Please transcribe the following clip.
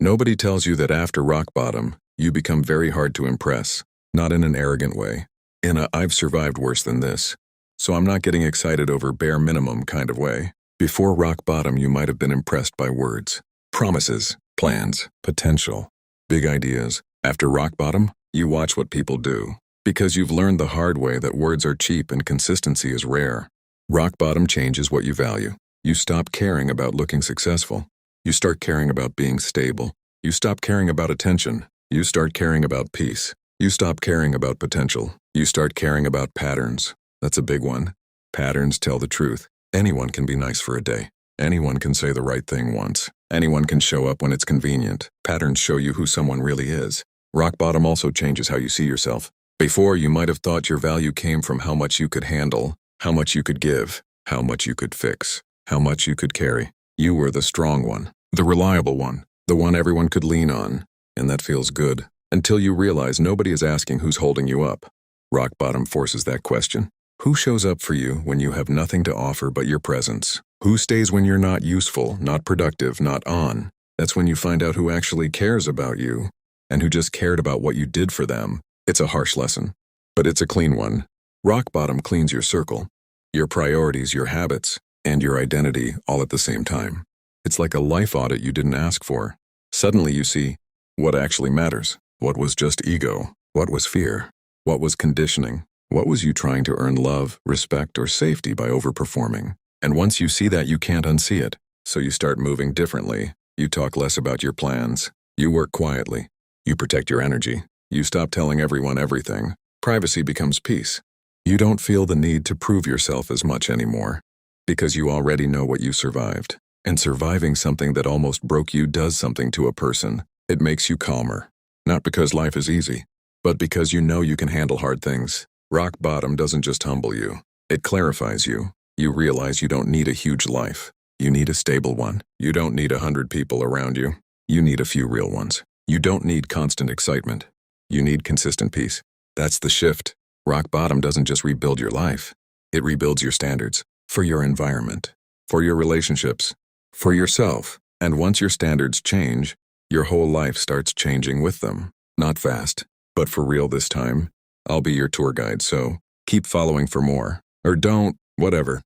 Nobody tells you that after rock bottom, you become very hard to impress. Not in an arrogant way. In a "I've survived worse than this, so I'm not getting excited over bare minimum" kind of way. Before rock bottom, you might have been impressed by words, promises, plans, potential, big ideas. After rock bottom, you watch what people do. Because you've learned the hard way that words are cheap and consistency is rare. Rock bottom changes what you value. You stop caring about looking successful. You start caring about being stable. You stop caring about attention. You start caring about peace. You stop caring about potential. You start caring about patterns. That's a big one. Patterns tell the truth. Anyone can be nice for a day. Anyone can say the right thing once. Anyone can show up when it's convenient. Patterns show you who someone really is. Rock bottom also changes how you see yourself. Before, you might have thought your value came from how much you could handle, how much you could give, how much you could fix, how much you could carry. You were the strong one, the reliable one, the one everyone could lean on, and that feels good. Until you realize nobody is asking who's holding you up. Rock bottom forces that question. Who shows up for you when you have nothing to offer but your presence? Who stays when you're not useful, not productive, not on? That's when you find out who actually cares about you, and who just cared about what you did for them. It's a harsh lesson, but it's a clean one. Rock bottom cleans your circle, your priorities, your habits, and your identity all at the same time. It's like a life audit you didn't ask for. Suddenly you see what actually matters. What was just ego? What was fear? What was conditioning? What was you trying to earn love, respect, or safety by overperforming? And once you see that, you can't unsee it. So you start moving differently. You talk less about your plans. You work quietly. You protect your energy. You stop telling everyone everything. Privacy becomes peace. You don't feel the need to prove yourself as much anymore, because you already know what you survived. And surviving something that almost broke you does something to a person. It makes you calmer. Not because life is easy, but because you know you can handle hard things. Rock bottom doesn't just humble you. It clarifies you. You realize you don't need a huge life. You need a stable one. You don't need 100 people around you. You need a few real ones. You don't need constant excitement. You need consistent peace. That's the shift. Rock bottom doesn't just rebuild your life. It rebuilds your standards for your environment, for your relationships, for yourself. And once your standards change, your whole life starts changing with them. Not fast, but for real this time. I'll be your tour guide, so keep following for more. Or don't, whatever.